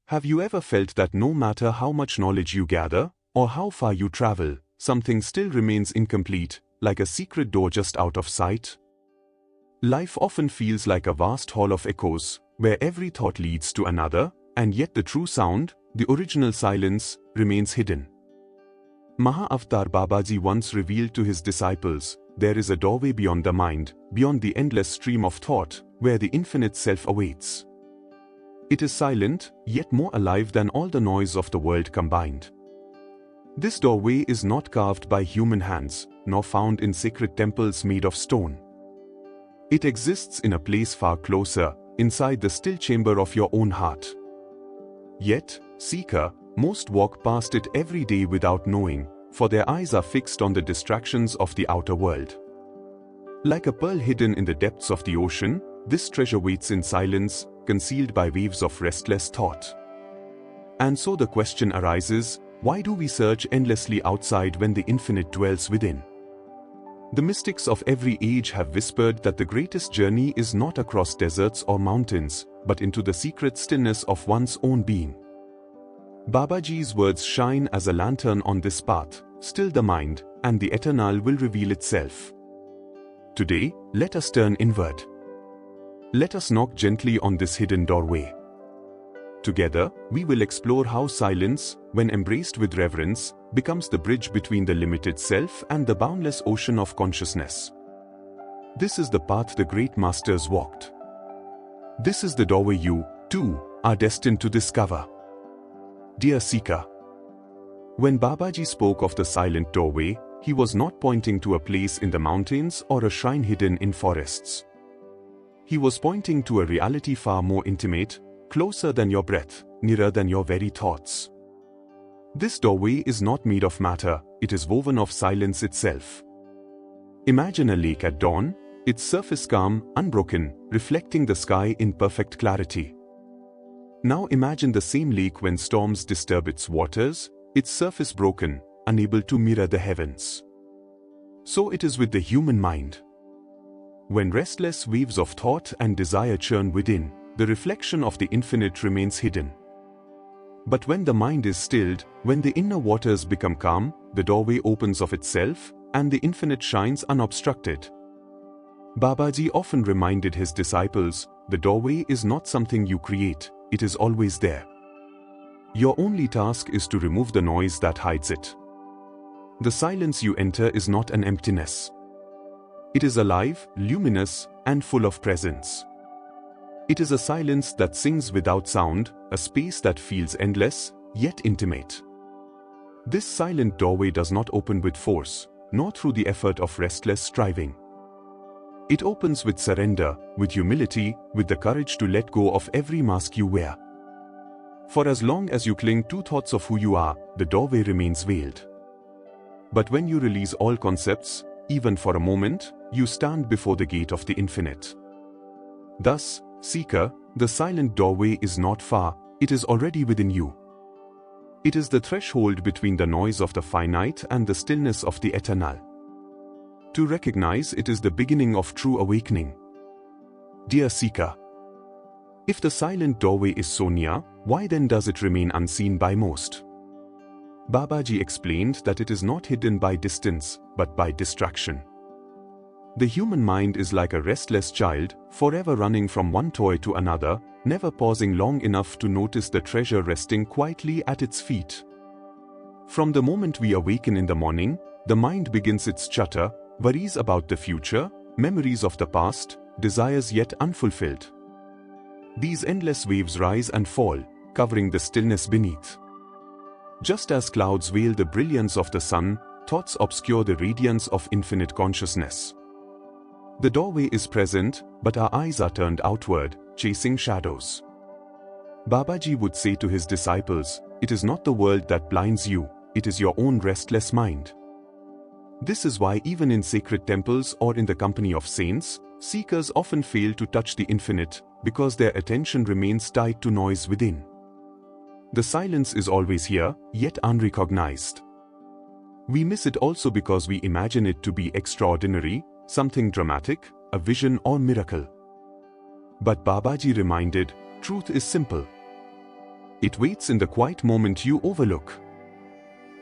Have you ever felt that no matter how much knowledge you gather, or how far you travel, something still remains incomplete, like a secret door just out of sight? Life often feels like a vast hall of echoes, where every thought leads to another, and yet the true sound, the original silence, remains hidden. Maha Avatar Babaji once revealed to his disciples, there is a doorway beyond the mind, beyond the endless stream of thought, where the infinite self awaits. It is silent, yet more alive than all the noise of the world combined. This doorway is not carved by human hands, nor found in sacred temples made of stone. It exists in a place far closer, inside the still chamber of your own heart. Yet, seeker, most walk past it every day without knowing, for their eyes are fixed on the distractions of the outer world. Like a pearl hidden in the depths of the ocean, this treasure waits in silence, concealed by waves of restless thought. And so the question arises, why do we search endlessly outside when the infinite dwells within? The mystics of every age have whispered that the greatest journey is not across deserts or mountains, but into the secret stillness of one's own being. Babaji's words shine as a lantern on this path. Still the mind, and the eternal will reveal itself. Today, let us turn inward. Let us knock gently on this hidden doorway. Together, we will explore how silence, when embraced with reverence, becomes the bridge between the limited self and the boundless ocean of consciousness. This is the path the great masters walked. This is the doorway you, too, are destined to discover. Dear seeker, when Babaji spoke of the silent doorway, he was not pointing to a place in the mountains or a shrine hidden in forests. He was pointing to a reality far more intimate, closer than your breath, nearer than your very thoughts. This doorway is not made of matter, it is woven of silence itself. Imagine a lake at dawn, its surface calm, unbroken, reflecting the sky in perfect clarity. Now imagine the same lake when storms disturb its waters, its surface broken, unable to mirror the heavens. So it is with the human mind. When restless waves of thought and desire churn within, the reflection of the infinite remains hidden. But when the mind is stilled, when the inner waters become calm, the doorway opens of itself, and the infinite shines unobstructed. Babaji often reminded his disciples, the doorway is not something you create, it is always there. Your only task is to remove the noise that hides it. The silence you enter is not an emptiness. It is alive, luminous, and full of presence. It is a silence that sings without sound, a space that feels endless, yet intimate. This silent doorway does not open with force, nor through the effort of restless striving. It opens with surrender, with humility, with the courage to let go of every mask you wear. For as long as you cling to thoughts of who you are, the doorway remains veiled. But when you release all concepts, even for a moment, you stand before the gate of the infinite. Thus, seeker, the silent doorway is not far, it is already within you. It is the threshold between the noise of the finite and the stillness of the eternal. To recognize it is the beginning of true awakening. Dear seeker, if the silent doorway is so near, why then does it remain unseen by most? Babaji explained that it is not hidden by distance, but by distraction. The human mind is like a restless child, forever running from one toy to another, never pausing long enough to notice the treasure resting quietly at its feet. From the moment we awaken in the morning, the mind begins its chatter, worries about the future, memories of the past, desires yet unfulfilled. These endless waves rise and fall, covering the stillness beneath. Just as clouds veil the brilliance of the sun, thoughts obscure the radiance of infinite consciousness. The doorway is present, but our eyes are turned outward, chasing shadows. Babaji would say to his disciples, it is not the world that blinds you, it is your own restless mind. This is why even in sacred temples or in the company of saints, seekers often fail to touch the infinite, because their attention remains tied to noise within. The silence is always here, yet unrecognized. We miss it also because we imagine it to be extraordinary, something dramatic, a vision or miracle. But Babaji reminded, truth is simple. It waits in the quiet moment you overlook.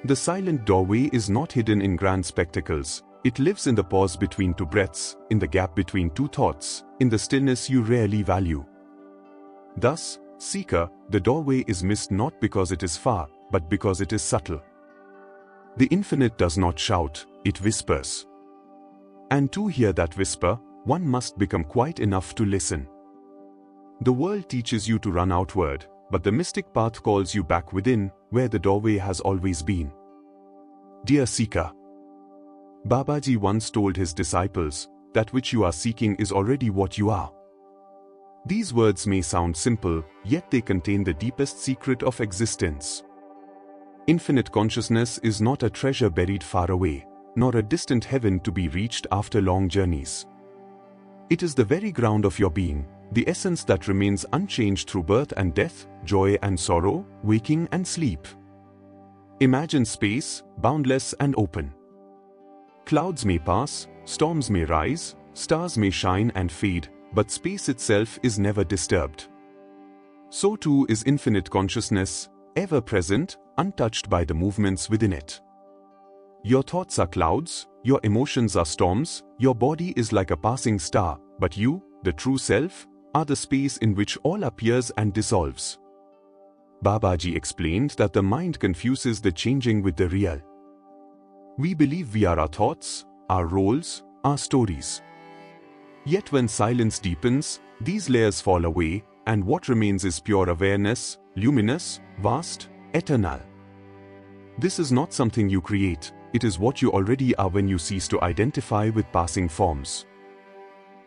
The silent doorway is not hidden in grand spectacles. It lives in the pause between two breaths, in the gap between two thoughts, in the stillness you rarely value. Thus, seeker, the doorway is missed not because it is far, but because it is subtle. The infinite does not shout, it whispers. And to hear that whisper, one must become quiet enough to listen. The world teaches you to run outward, but the mystic path calls you back within, where the doorway has always been. Dear seeker, Babaji once told his disciples, that which you are seeking is already what you are. These words may sound simple, yet they contain the deepest secret of existence. Infinite consciousness is not a treasure buried far away, nor a distant heaven to be reached after long journeys. It is the very ground of your being, the essence that remains unchanged through birth and death, joy and sorrow, waking and sleep. Imagine space, boundless and open. Clouds may pass, storms may rise, stars may shine and fade, but space itself is never disturbed. So too is infinite consciousness, ever present, untouched by the movements within it. Your thoughts are clouds, your emotions are storms, your body is like a passing star, but you, the true self, are the space in which all appears and dissolves. Babaji explained that the mind confuses the changing with the real. We believe we are our thoughts, our roles, our stories. Yet when silence deepens, these layers fall away, and what remains is pure awareness, luminous, vast, eternal. This is not something you create, it is what you already are when you cease to identify with passing forms.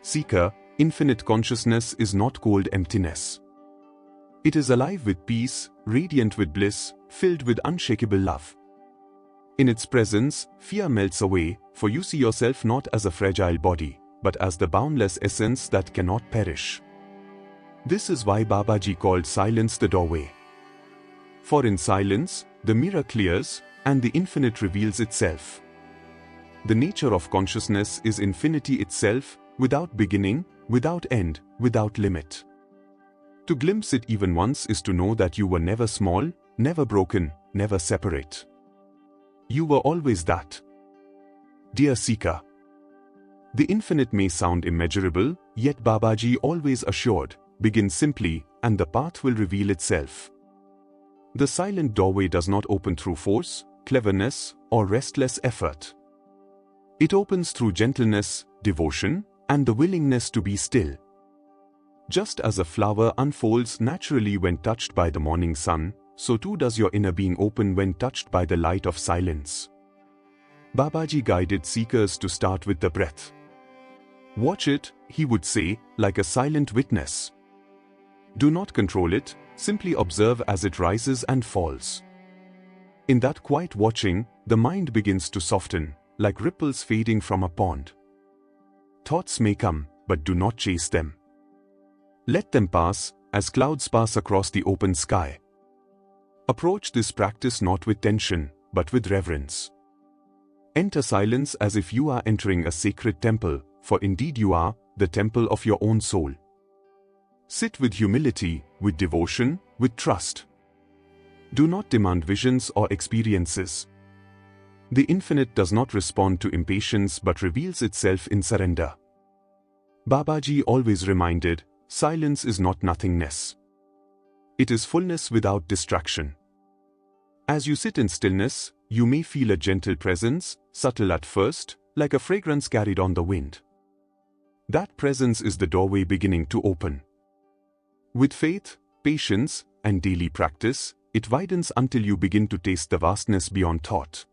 Seeker, infinite consciousness is not cold emptiness. It is alive with peace, radiant with bliss, filled with unshakable love. In its presence, fear melts away, for you see yourself not as a fragile body, but as the boundless essence that cannot perish. This is why Babaji called silence the doorway. For in silence, the mirror clears, and the infinite reveals itself. The nature of consciousness is infinity itself, without beginning, without end, without limit. To glimpse it even once is to know that you were never small, never broken, never separate. You were always that. Dear seeker, the infinite may sound immeasurable, yet Babaji always assured, begin simply, and the path will reveal itself. The silent doorway does not open through force, cleverness, or restless effort. It opens through gentleness, devotion, and the willingness to be still. Just as a flower unfolds naturally when touched by the morning sun, so too does your inner being open when touched by the light of silence. Babaji guided seekers to start with the breath. Watch it, he would say, like a silent witness. Do not control it, simply observe as it rises and falls. In that quiet watching, the mind begins to soften, like ripples fading from a pond. Thoughts may come, but do not chase them. Let them pass, as clouds pass across the open sky. Approach this practice not with tension, but with reverence. Enter silence as if you are entering a sacred temple, for indeed you are, the temple of your own soul. Sit with humility, with devotion, with trust. Do not demand visions or experiences. The infinite does not respond to impatience but reveals itself in surrender. Babaji always reminded, silence is not nothingness. It is fullness without distraction. As you sit in stillness, you may feel a gentle presence, subtle at first, like a fragrance carried on the wind. That presence is the doorway beginning to open. With faith, patience, and daily practice, it widens until you begin to taste the vastness beyond thought.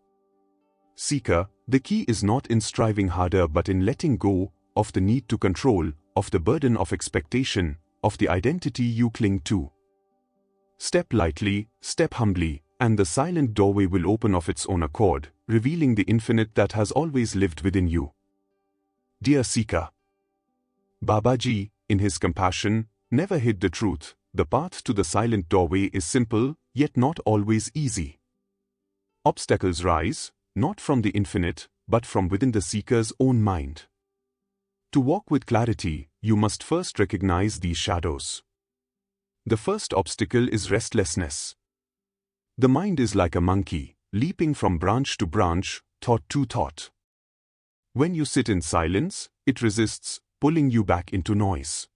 Seeker, the key is not in striving harder but in letting go of the need to control, of the burden of expectation, of the identity you cling to. Step lightly, step humbly, and the silent doorway will open of its own accord, revealing the infinite that has always lived within you. Dear seeker, Babaji, in his compassion, never hid the truth. The path to the silent doorway is simple, yet not always easy. Obstacles rise, not from the infinite, but from within the seeker's own mind. To walk with clarity, you must first recognize these shadows. The first obstacle is restlessness. The mind is like a monkey, leaping from branch to branch, thought to thought. When you sit in silence, it resists, pulling you back into noise.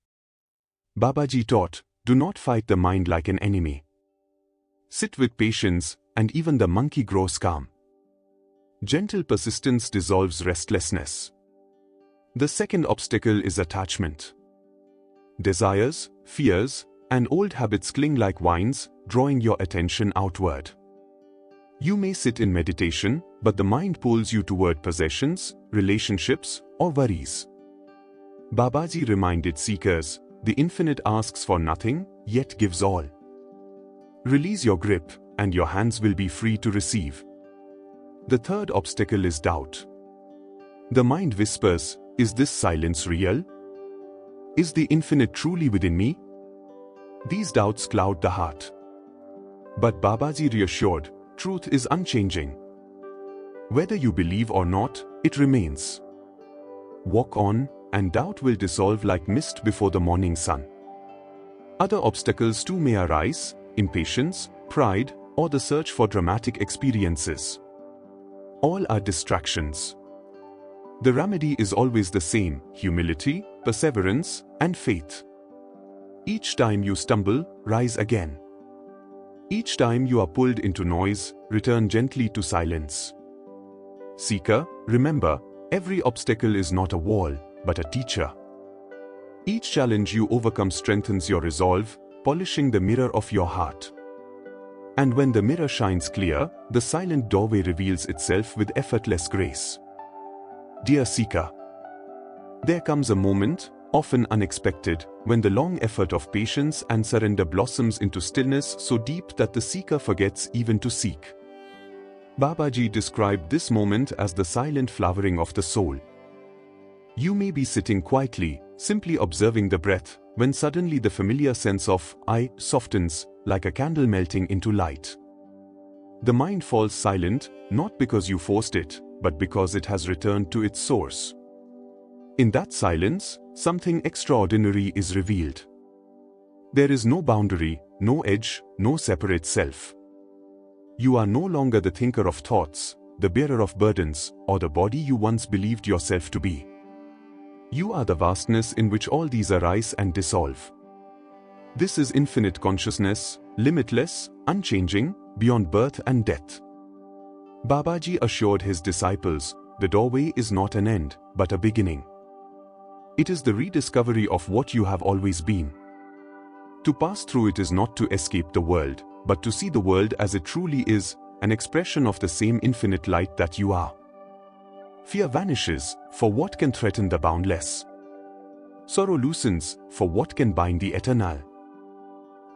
Babaji taught, do not fight the mind like an enemy. Sit with patience, and even the monkey grows calm. Gentle persistence dissolves restlessness. The second obstacle is attachment. Desires, fears, and old habits cling like vines, drawing your attention outward. You may sit in meditation, but the mind pulls you toward possessions, relationships, or worries. Babaji reminded seekers, the infinite asks for nothing, yet gives all. Release your grip, and your hands will be free to receive. The third obstacle is doubt. The mind whispers, is this silence real? Is the infinite truly within me? These doubts cloud the heart. But Babaji reassured, truth is unchanging. Whether you believe or not, it remains. Walk on, and doubt will dissolve like mist before the morning sun. Other obstacles too may arise, impatience, pride, or the search for dramatic experiences. All are distractions. The remedy is always the same: humility, perseverance, and faith. Each time you stumble, rise again. Each time you are pulled into noise, return gently to silence. Seeker, remember, every obstacle is not a wall, but a teacher. Each challenge you overcome strengthens your resolve, polishing the mirror of your heart. And when the mirror shines clear, the silent doorway reveals itself with effortless grace. Dear Seeker, there comes a moment, often unexpected, when the long effort of patience and surrender blossoms into stillness so deep that the seeker forgets even to seek. Babaji described this moment as the silent flowering of the soul. You may be sitting quietly, simply observing the breath, when suddenly the familiar sense of I softens, like a candle melting into light. The mind falls silent, not because you forced it, but because it has returned to its source. In that silence, something extraordinary is revealed. There is no boundary, no edge, no separate self. You are no longer the thinker of thoughts, the bearer of burdens, or the body you once believed yourself to be. You are the vastness in which all these arise and dissolve. This is infinite consciousness, limitless, unchanging, beyond birth and death. Babaji assured his disciples, the doorway is not an end, but a beginning. It is the rediscovery of what you have always been. To pass through it is not to escape the world, but to see the world as it truly is, an expression of the same infinite light that you are. Fear vanishes, for what can threaten the boundless? Sorrow loosens, for what can bind the eternal?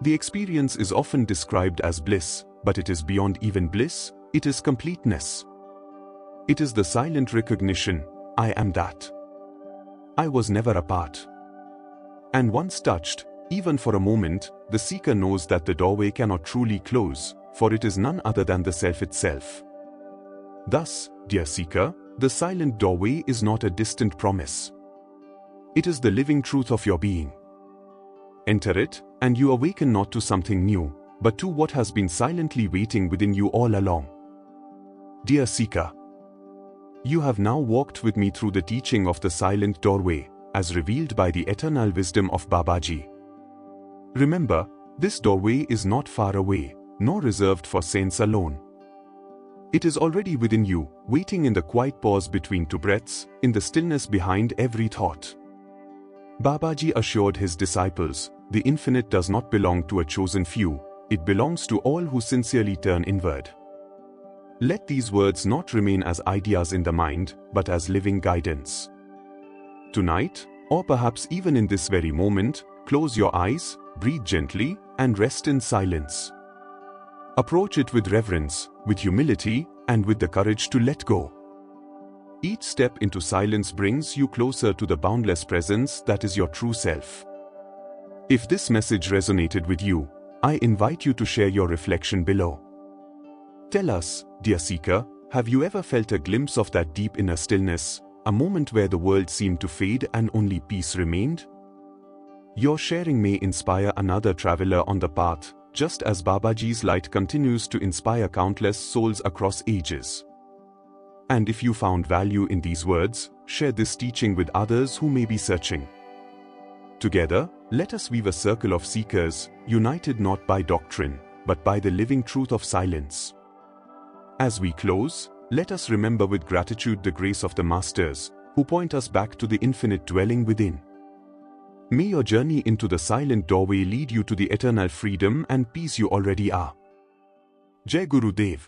The experience is often described as bliss, but it is beyond even bliss, it is completeness. It is the silent recognition, I am that. I was never apart. And once touched, even for a moment, the seeker knows that the doorway cannot truly close, for it is none other than the self itself. Thus, dear seeker, the silent doorway is not a distant promise. It is the living truth of your being. Enter it, and you awaken not to something new, but to what has been silently waiting within you all along. Dear seeker, you have now walked with me through the teaching of the silent doorway, as revealed by the eternal wisdom of Babaji. Remember, this doorway is not far away, nor reserved for saints alone. It is already within you, waiting in the quiet pause between two breaths, in the stillness behind every thought. Babaji assured his disciples, the infinite does not belong to a chosen few, it belongs to all who sincerely turn inward. Let these words not remain as ideas in the mind, but as living guidance. Tonight, or perhaps even in this very moment, close your eyes, breathe gently, and rest in silence. Approach it with reverence, with humility, and with the courage to let go. Each step into silence brings you closer to the boundless presence that is your true self. If this message resonated with you, I invite you to share your reflection below. Tell us, dear seeker, have you ever felt a glimpse of that deep inner stillness, a moment where the world seemed to fade and only peace remained? Your sharing may inspire another traveler on the path, just as Babaji's light continues to inspire countless souls across ages. And if you found value in these words, share this teaching with others who may be searching. Together, let us weave a circle of seekers, united not by doctrine, but by the living truth of silence. As we close, let us remember with gratitude the grace of the Masters, who point us back to the infinite dwelling within. May your journey into the silent doorway lead you to the eternal freedom and peace you already are. Jai Gurudev.